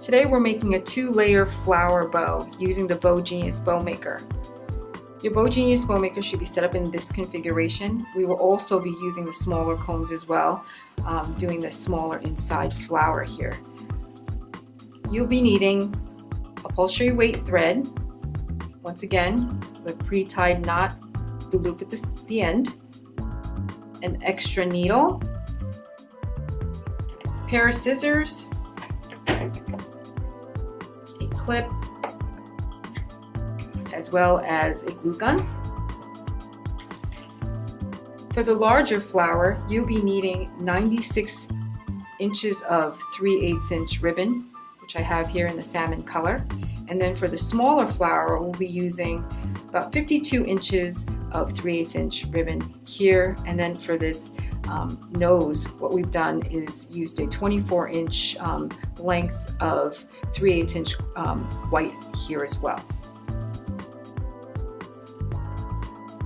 Today we're making a 2-layer flower bow using the BowGenius bow maker. Your BowGenius bow maker should be set up in this configuration. We will also be using the smaller cones as well, doing the smaller inside flower here. You'll be needing upholstery weight thread, once again the pre-tied knot, the loop at the end, an extra needle, pair of scissors, a clip, as well as a glue gun. For the larger flower, you'll be needing 96 inches of 3/8 inch ribbon, which I have here in the salmon color. And then for the smaller flower, we'll be using about 52 inches of 3/8 inch ribbon here. And then for this nose, what we've done is used a 24 inch length of 3/8 inch white here as well.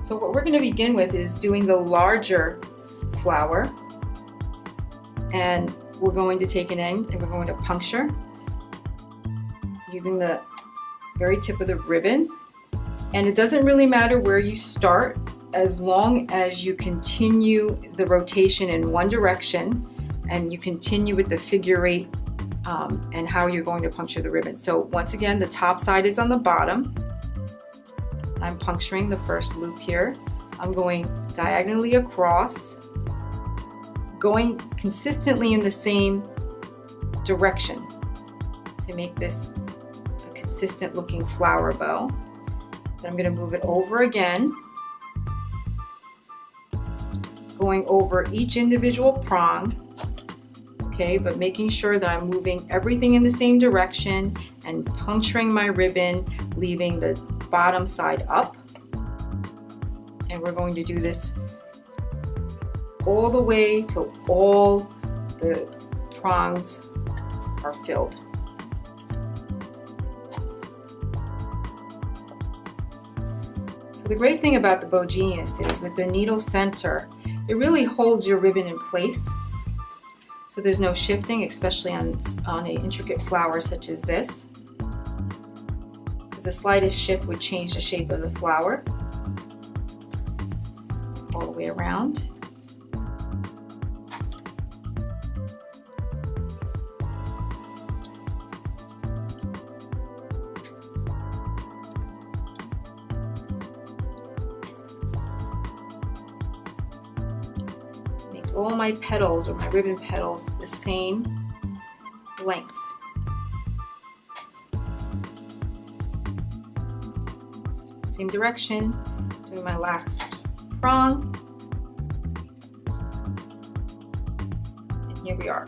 So what we're going to begin with is doing the larger flower, and we're going to take an end and we're going to puncture using the very tip of the ribbon. And it doesn't really matter where you start as long as you continue the rotation in one direction and you continue with the figure 8 and how you're going to puncture the ribbon. So once again, the top side is on the bottom. I'm puncturing the first loop here. I'm going diagonally across, going consistently in the same direction to make this a consistent looking flower bow. Then I'm going to move it over again, going over each individual prong, okay, but making sure that I'm moving everything in the same direction and puncturing my ribbon, leaving the bottom side up. And we're going to do this all the way till all the prongs are filled. So the great thing about the BowGenius is with the needle center, it really holds your ribbon in place. So there's no shifting, especially on an intricate flower such as this. The slightest shift would change the shape of the flower all the way around. Makes all my petals or my ribbon petals the same length. Same direction, doing my last prong, and here we are.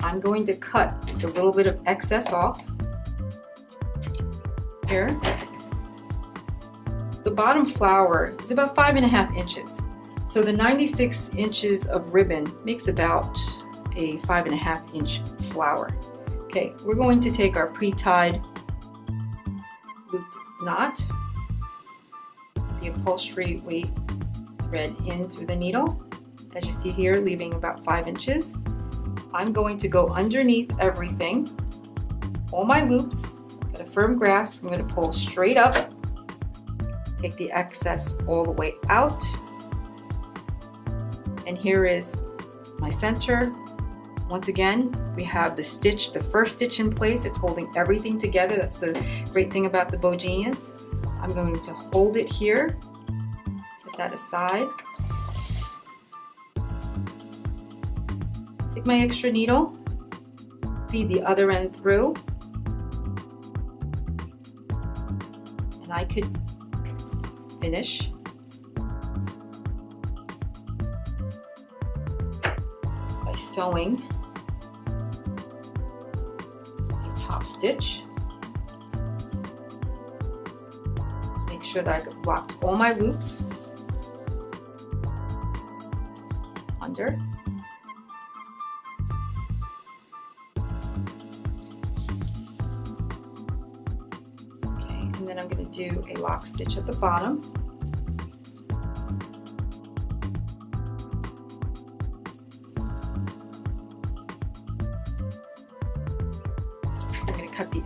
I'm going to cut the little bit of excess off here. The bottom flower is about 5.5 inches, so the 96 inches of ribbon makes about a 5.5 inch flower. Okay, we're going to take our pre-tied looped knot, the upholstery weight thread in through the needle, as you see here, leaving about 5 inches. I'm going to go underneath everything, all my loops, get a firm grasp. I'm going to pull straight up, take the excess all the way out, and here is my center. Once again, we have the stitch, the first stitch in place. It's holding everything together. That's the great thing about the BowGenius. I'm going to hold it here, set that aside, take my extra needle, feed the other end through, and I could finish by sewing a top stitch. Sure that I blocked all my loops under. Okay, and then I'm going to do a lock stitch at the bottom.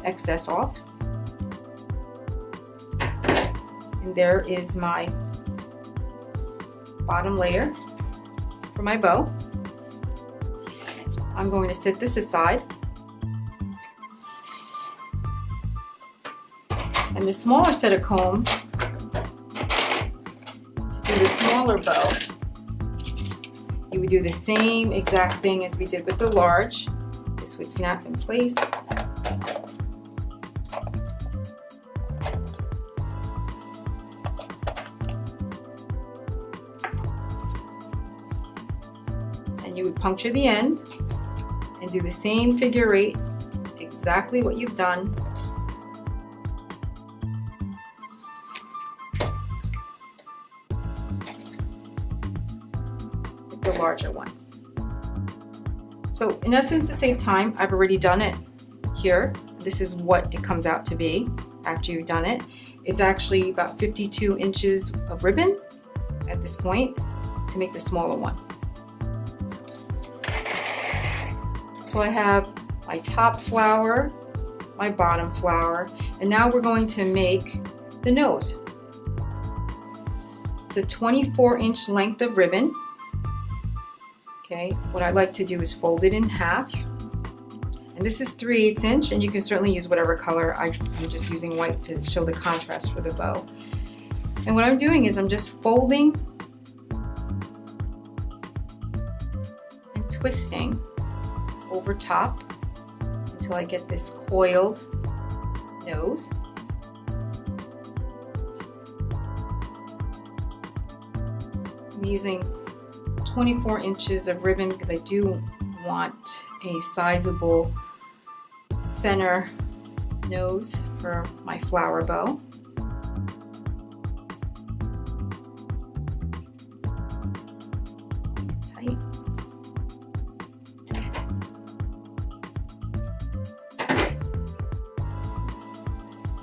excess off. And there is my bottom layer for my bow. I'm going to set this aside. And the smaller set of combs, to do the smaller bow, you would do the same exact thing as we did with the large. This would snap in place. And you would puncture the end and do the same figure eight, exactly what you've done with the larger one. So in essence, to save time, I've already done it here. This is what it comes out to be after you've done it. It's actually about 52 inches of ribbon at this point to make the smaller one. So I have my top flower, my bottom flower, and now we're going to make the nose. It's a 24-inch length of ribbon. Okay, what I like to do is fold it in half. And this is 3/8 inch, and you can certainly use whatever color. I'm just using white to show the contrast for the bow. And what I'm doing is I'm just folding and twisting over top until I get this coiled nose. I'm using 24 inches of ribbon because I do want a sizable center nose for my flower bow. Tight.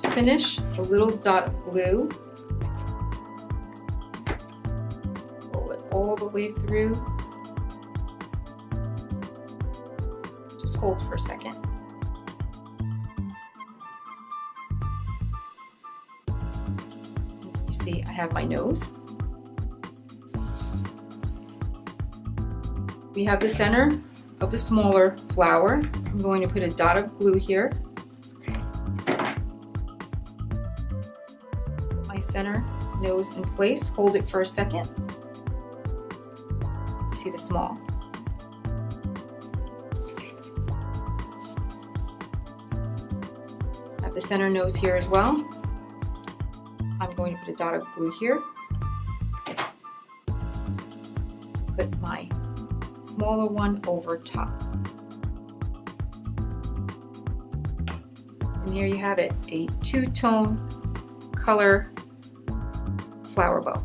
To finish, a little dot of glue. Roll it all the way through. Just hold for a second. You see, I have my nose. We have the center of the smaller flower. I'm going to put a dot of glue here. Put my center nose in place. Hold it for a second. You see the small. Have the center nose here as well. I'm going to put a dot of glue here. Put my smaller one over top. And here you have it, a two-tone color flower bow.